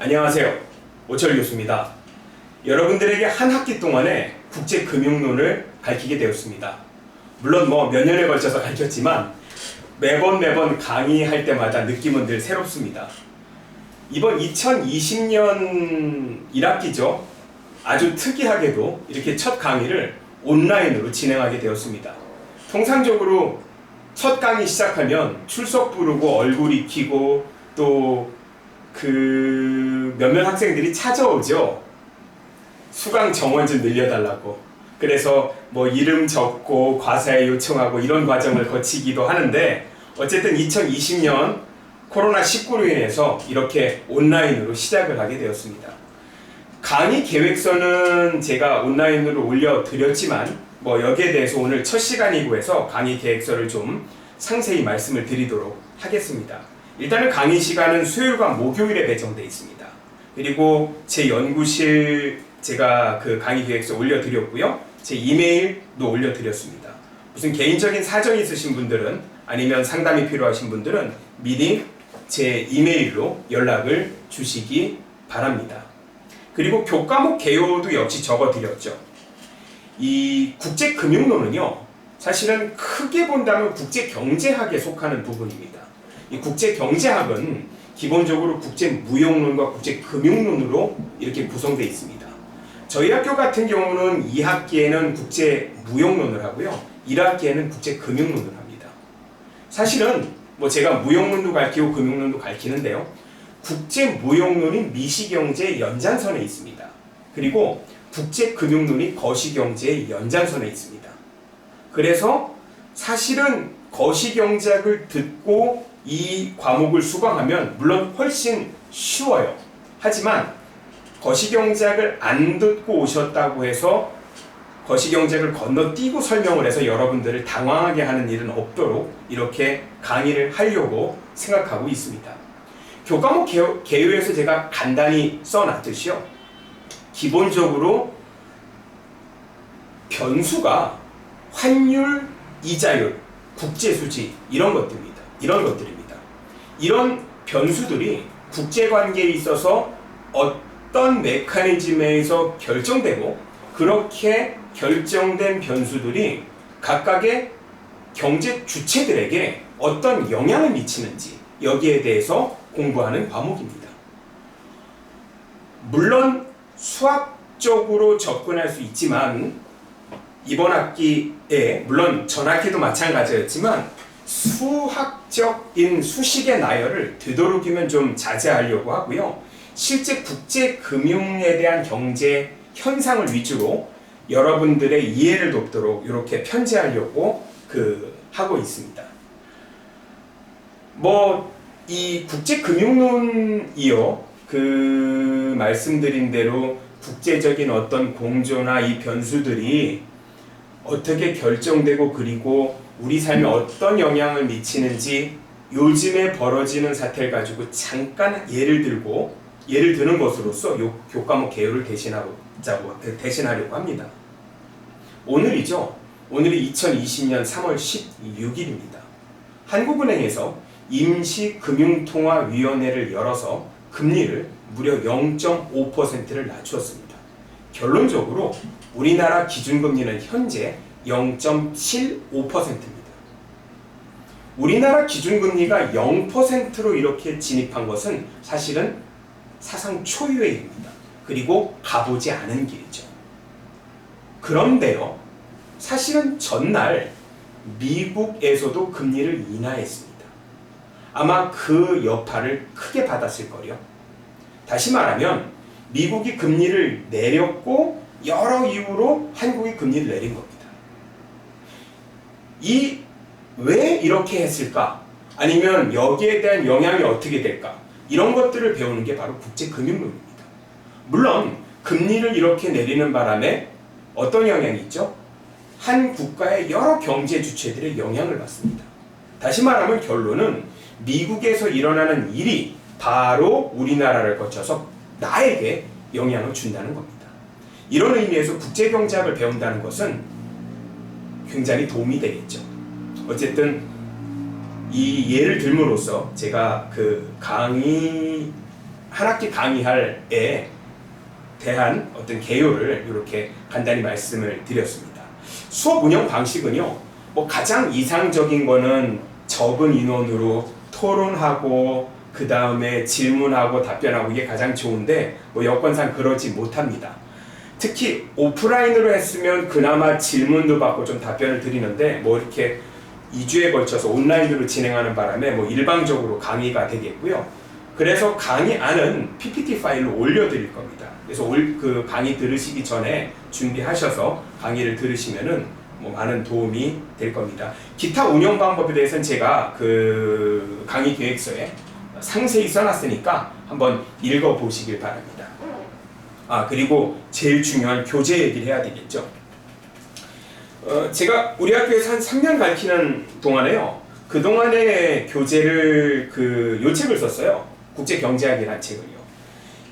안녕하세요. 오철 교수입니다. 여러분들에게 한 학기 동안의 국제금융론을 가르치게 되었습니다. 물론 몇 년에 걸쳐서 가르쳤지만 매번 강의할 때마다 느낌은 늘 새롭습니다. 이번 2020년 1학기죠. 아주 특이하게도 이렇게 첫 강의를 온라인으로 진행하게 되었습니다. 통상적으로 첫 강의 시작하면 출석 부르고 얼굴 익히고 또 몇몇 학생들이 찾아오죠. 수강 정원 좀 늘려달라고. 그래서 이름 적고 과사에 요청하고 이런 과정을 거치기도 하는데, 어쨌든 2020년 코로나19로 인해서 이렇게 온라인으로 시작을 하게 되었습니다. 강의 계획서는 제가 온라인으로 올려드렸지만 여기에 대해서 오늘 첫 시간이고 해서 강의 계획서를 좀 상세히 말씀을 드리도록 하겠습니다. 일단은 강의 시간은 수요일과 목요일에 배정되어 있습니다. 그리고 제 연구실 제가 강의 계획서 올려드렸고요. 제 이메일도 올려드렸습니다. 무슨 개인적인 사정이 있으신 분들은, 아니면 상담이 필요하신 분들은 미리 제 이메일로 연락을 주시기 바랍니다. 그리고 교과목 개요도 역시 적어드렸죠. 이 국제금융론은요, 사실은 크게 본다면 국제경제학에 속하는 부분입니다. 이 국제경제학은 기본적으로 국제무역론과 국제금융론으로 이렇게 구성되어 있습니다. 저희 학교 같은 경우는 2학기에는 국제무역론을 하고요, 1학기에는 국제금융론을 합니다. 사실은 제가 무역론도 가르치고 금융론도 가르치는데요, 국제무역론이 미시경제의 연장선에 있습니다. 그리고 국제금융론이 거시경제의 연장선에 있습니다. 그래서 사실은 거시경제학을 듣고 이 과목을 수강하면 물론 훨씬 쉬워요. 하지만 거시경제학을 안 듣고 오셨다고 해서 거시경제학을 건너뛰고 설명을 해서 여러분들을 당황하게 하는 일은 없도록 이렇게 강의를 하려고 생각하고 있습니다. 교과목 개요에서 제가 간단히 써놨듯이요, 기본적으로 변수가 환율, 이자율, 국제수지 이런 것들입니다. 이런 변수들이 국제관계에 있어서 어떤 메커니즘에서 결정되고, 그렇게 결정된 변수들이 각각의 경제 주체들에게 어떤 영향을 미치는지, 여기에 대해서 공부하는 과목입니다. 물론 수학적으로 접근할 수 있지만, 이번 학기에 물론 전 학기도 마찬가지였지만 수학적인 수식의 나열을 되도록이면 좀 자제하려고 하고요, 실제 국제금융에 대한 경제 현상을 위주로 여러분들의 이해를 돕도록 이렇게 편제하려고 하고 있습니다. 이 국제금융론이요, 말씀드린 대로 국제적인 어떤 공조나 이 변수들이 어떻게 결정되고, 그리고 우리 삶에 어떤 영향을 미치는지 요즘에 벌어지는 사태를 가지고 잠깐 예를 드는 것으로서 이 교과목 개요를 대신하려고 합니다. 오늘이죠. 오늘이 2020년 3월 16일입니다. 한국은행에서 임시금융통화위원회를 열어서 금리를 무려 0.5%를 낮추었습니다. 결론적으로 우리나라 기준금리는 현재 0.75%입니다. 우리나라 기준금리가 0%로 이렇게 진입한 것은 사실은 사상 초유의 일입니다. 그리고 가보지 않은 길이죠. 그런데요, 사실은 전날 미국에서도 금리를 인하했습니다. 아마 그 여파를 크게 받았을 거요. 다시 말하면 미국이 금리를 내렸고 여러 이유로 한국이 금리를 내린 겁니다. 왜 이렇게 했을까? 아니면 여기에 대한 영향이 어떻게 될까? 이런 것들을 배우는 게 바로 국제금융론입니다. 물론 금리를 이렇게 내리는 바람에 어떤 영향이 있죠? 한 국가의 여러 경제 주체들의 영향을 받습니다. 다시 말하면 결론은 미국에서 일어나는 일이 바로 우리나라를 거쳐서 나에게 영향을 준다는 겁니다. 이런 의미에서 국제경제학을 배운다는 것은 굉장히 도움이 되겠죠. 어쨌든 이 예를 들므로써 제가 강의하는 한 학기 강의할에 대한 어떤 개요를 이렇게 간단히 말씀을 드렸습니다. 수업 운영 방식은요, 뭐 가장 이상적인 거는 적은 인원으로 토론하고 그 다음에 질문하고 답변하고 이게 가장 좋은데 뭐 여건상 그러지 못합니다. 특히 오프라인으로 했으면 그나마 질문도 받고 좀 답변을 드리는데 뭐 이렇게 2주에 걸쳐서 온라인으로 진행하는 바람에 뭐 일방적으로 강의가 되겠고요. 그래서 강의안은 PPT 파일로 올려드릴 겁니다. 그래서 그 강의 들으시기 전에 준비하셔서 강의를 들으시면은 뭐 많은 도움이 될 겁니다. 기타 운영 방법에 대해서는 제가 그 강의 계획서에 상세히 써놨으니까 한번 읽어보시길 바랍니다. 그리고 제일 중요한 교재 얘기를 해야 되겠죠. 제가 우리 학교에서 한 3년 가르치는 동안에요. 그동안에 교재를 요 책을 썼어요. 국제경제학이라는 책을요.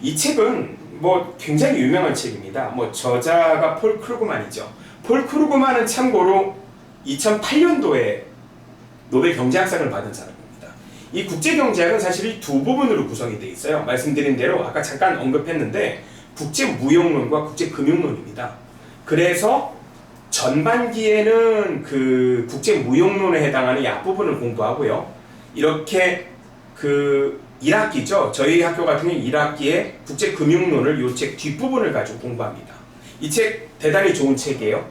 이 책은 뭐 굉장히 유명한 책입니다. 뭐 저자가 폴 크루그만이죠. 폴 크루그만은 참고로 2008년도에 노벨 경제학상을 받은 사람입니다. 이 국제경제학은 사실 이 두 부분으로 구성이 되어 있어요. 말씀드린 대로 아까 잠깐 언급했는데 국제무역론과 국제금융론입니다. 그래서 전반기에는 그 국제무역론에 해당하는 이 앞부분을 공부하고요. 이렇게 1학기죠. 저희 학교 같은 경우는 1학기에 국제금융론을 이 책 뒷부분을 가지고 공부합니다. 이 책 대단히 좋은 책이에요.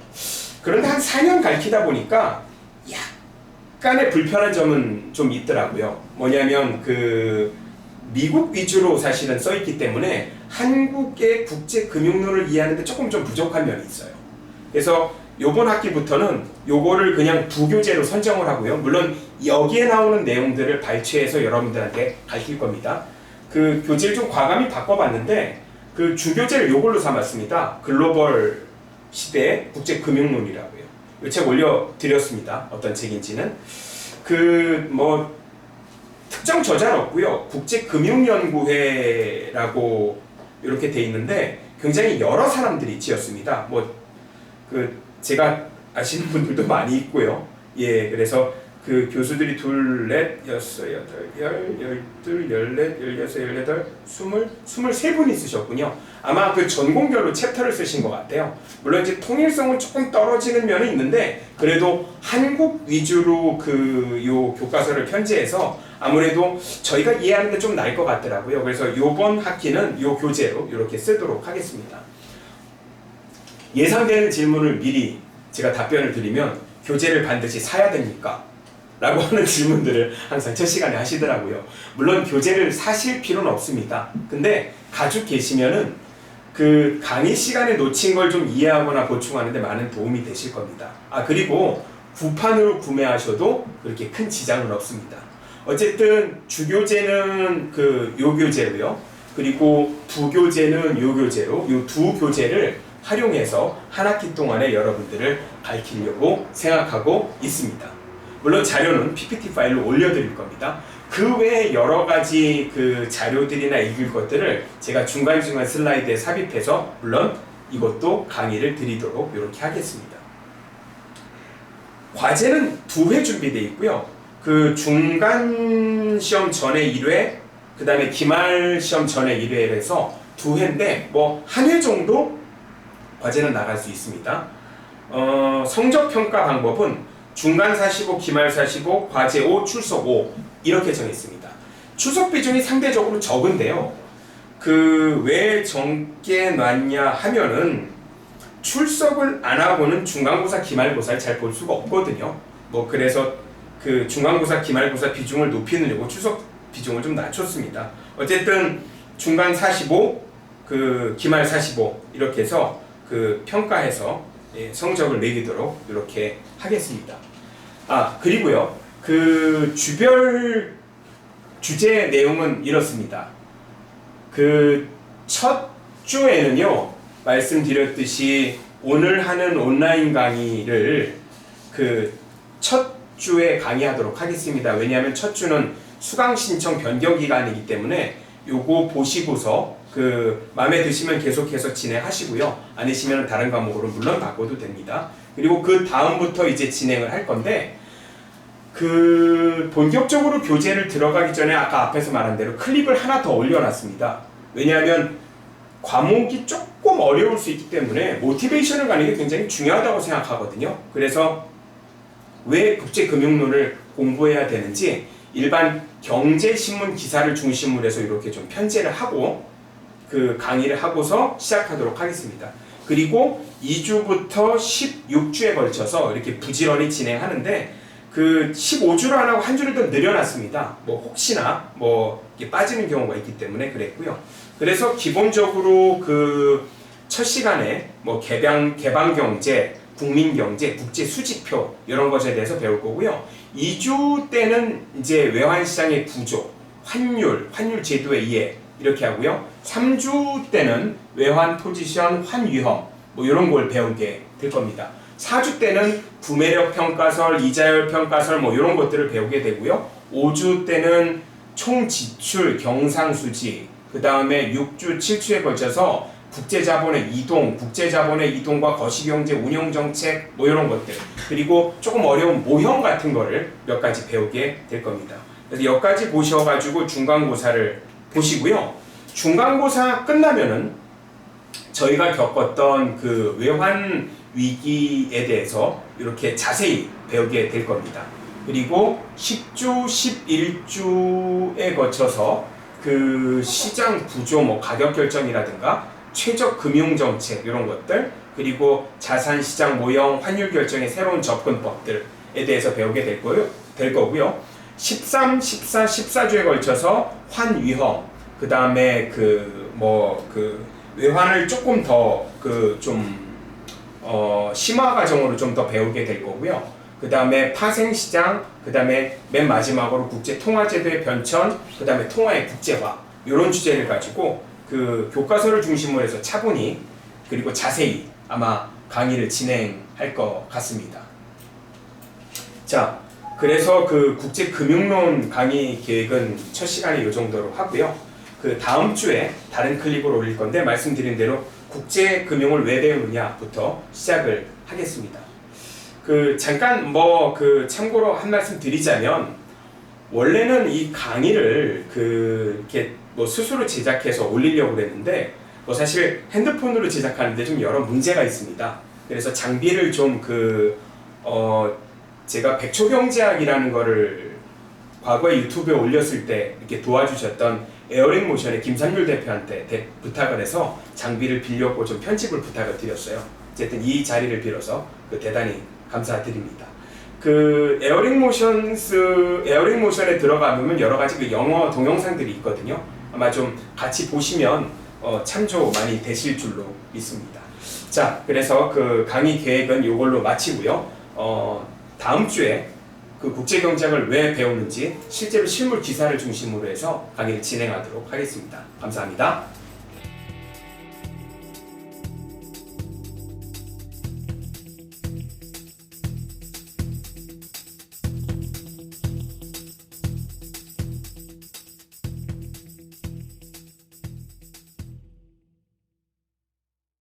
그런데 한 4년 가르치다 보니까 약간의 불편한 점은 좀 있더라고요. 뭐냐면 미국 위주로 사실은 써있기 때문에 한국의 국제금융론을 이해하는데 조금 좀 부족한 면이 있어요. 그래서 요번 학기부터는 요거를 그냥 부교재로 선정을 하고요. 물론 여기에 나오는 내용들을 발췌해서 여러분들한테 가르칠 겁니다. 그 교재를 좀 과감히 바꿔봤는데 그 주교재를 요걸로 삼았습니다. 글로벌 시대 국제금융론이라고요. 이 책 올려드렸습니다. 어떤 책인지는. 특정 저자는 없고요. 국제금융연구회라고 이렇게 돼 있는데 굉장히 여러 사람들이 지었습니다. 제가 아시는 분들도 많이 있고요. 예, 그래서 그 교수들이 2, 4, 6, 7, 8, 12, 14, 16, 18, 23분 있으셨군요. 아마 그 전공별로 챕터를 쓰신 것 같아요. 물론 이제 통일성은 조금 떨어지는 면은 있는데 그래도 한국 위주로 요 교과서를 편제해서 아무래도 저희가 이해하는 게 좀 나을 것 같더라고요. 그래서 요번 학기는 요 교재로 이렇게 쓰도록 하겠습니다. 예상되는 질문을 미리 제가 답변을 드리면 교재를 반드시 사야 됩니까? 라고 하는 질문들을 항상 첫 시간에 하시더라고요. 물론 교재를 사실 필요는 없습니다. 근데 가지고 계시면은 그 강의 시간에 놓친 걸 좀 이해하거나 보충하는데 많은 도움이 되실 겁니다. 그리고 구판으로 구매하셔도 그렇게 큰 지장은 없습니다. 어쨌든 주교재는 요 교재로요. 그리고 부교재는 요 교재로 요 두 교재를 활용해서 한 학기 동안에 여러분들을 가르치려고 생각하고 있습니다. 물론 자료는 PPT 파일로 올려드릴 겁니다. 그 외에 여러 가지 자료들이나 읽을 것들을 제가 중간중간 슬라이드에 삽입해서 물론 이것도 강의를 드리도록 이렇게 하겠습니다. 과제는 2회 준비되어 있고요. 중간 시험 전에 1회, 그 다음에 기말 시험 전에 1회를 해서 2회인데 한 회 정도 과제는 나갈 수 있습니다. 성적 평가 방법은 중간 45, 기말 45, 과제 5, 출석 5 이렇게 정했습니다. 출석 비중이 상대적으로 적은데요. 왜 적게 놨냐 하면은 출석을 안 하고는 중간고사, 기말고사를 잘 볼 수가 없거든요. 그래서 중간고사, 기말고사 비중을 높이려고 출석 비중을 좀 낮췄습니다. 어쨌든 중간 45, 기말 45 이렇게 해서 평가해서 성적을 매기도록 이렇게 하겠습니다. 그리고요. 주별 주제 내용은 이렇습니다. 첫 주에는요. 말씀드렸듯이 오늘 하는 온라인 강의를 첫 주에 강의하도록 하겠습니다. 왜냐하면 첫 주는 수강 신청 변경 기간이기 때문에 요거 보시고서 마음에 드시면 계속해서 진행하시고요. 아니시면 다른 과목으로 물론 바꿔도 됩니다. 그리고 다음부터 이제 진행을 할 건데 본격적으로 교재를 들어가기 전에 아까 앞에서 말한 대로 클립을 하나 더 올려놨습니다. 왜냐하면 과목이 조금 어려울 수 있기 때문에 모티베이션을 가는 게 굉장히 중요하다고 생각하거든요. 그래서 왜 국제금융론을 공부해야 되는지 일반 경제신문 기사를 중심으로 해서 이렇게 좀 편제를 하고 그 강의를 하고서 시작하도록 하겠습니다. 그리고 2주부터 16주에 걸쳐서 이렇게 부지런히 진행하는데 그 15주를 안 하고 한 주를 더 늘려놨습니다. 뭐 혹시나 뭐 이렇게 빠지는 경우가 있기 때문에 그랬고요. 그래서 기본적으로 그 첫 시간에 뭐 개방경제, 국민경제, 국제수지표 이런 것에 대해서 배울 거고요. 2주 때는 이제 외환시장의 구조, 환율 제도의 이해 이렇게 하고요. 3주 때는 외환 포지션, 환위험 뭐 이런 걸 배우게 될 겁니다. 4주 때는 구매력 평가설, 이자율 평가설 뭐 이런 것들을 배우게 되고요. 5주 때는 총 지출 경상수지, 그 다음에 6주, 7주에 걸쳐서 국제자본의 이동과 거시경제 운용정책 뭐 이런 것들, 그리고 조금 어려운 모형 같은 거를 몇 가지 배우게 될 겁니다. 그래서 여기까지 보셔가지고 중간고사를 보시고요. 중간고사 끝나면은 저희가 겪었던 그 외환 위기에 대해서 이렇게 자세히 배우게 될 겁니다. 그리고 10주, 11주에 거쳐서 그 시장 구조, 뭐 가격 결정이라든가 최적 금융 정책 이런 것들, 그리고 자산 시장 모형, 환율 결정의 새로운 접근법들에 대해서 배우게 될 거고요. 13, 14, 14주에 걸쳐서 환위험, 그 다음에 외환을 조금 더 심화 과정으로 좀 더 배우게 될 거고요. 그 다음에 파생시장, 그 다음에 맨 마지막으로 국제통화제도의 변천, 그 다음에 통화의 국제화 이런 주제를 가지고 그 교과서를 중심으로 해서 차분히 그리고 자세히 아마 강의를 진행할 것 같습니다. 자, 그래서 그 국제금융론 강의 계획은 첫 시간에 이 정도로 하고요. 그 다음 주에 다른 클립을 올릴 건데 말씀드린 대로 국제금융을 왜 배우느냐부터 시작을 하겠습니다. 잠깐 참고로 한 말씀 드리자면, 원래는 이 강의를 이렇게 스스로 제작해서 올리려고 그랬는데 사실 핸드폰으로 제작하는데 좀 여러 문제가 있습니다. 그래서 장비를 좀 제가 백초경제학이라는 거를 과거에 유튜브에 올렸을 때 이렇게 도와주셨던 에어링 모션의 김삼률 대표한테 부탁을 해서 장비를 빌렸고 좀 편집을 부탁을 드렸어요. 어쨌든 이 자리를 빌어서 대단히 감사드립니다. 에어링 모션에 들어가면 여러 가지 영어 동영상들이 있거든요. 아마 좀 같이 보시면 참조 많이 되실 줄로 믿습니다. 자, 그래서 강의 계획은 이걸로 마치고요. 다음 주에 국제경제학을 왜 배우는지 실제로 실물 기사를 중심으로 해서 강의를 진행하도록 하겠습니다. 감사합니다.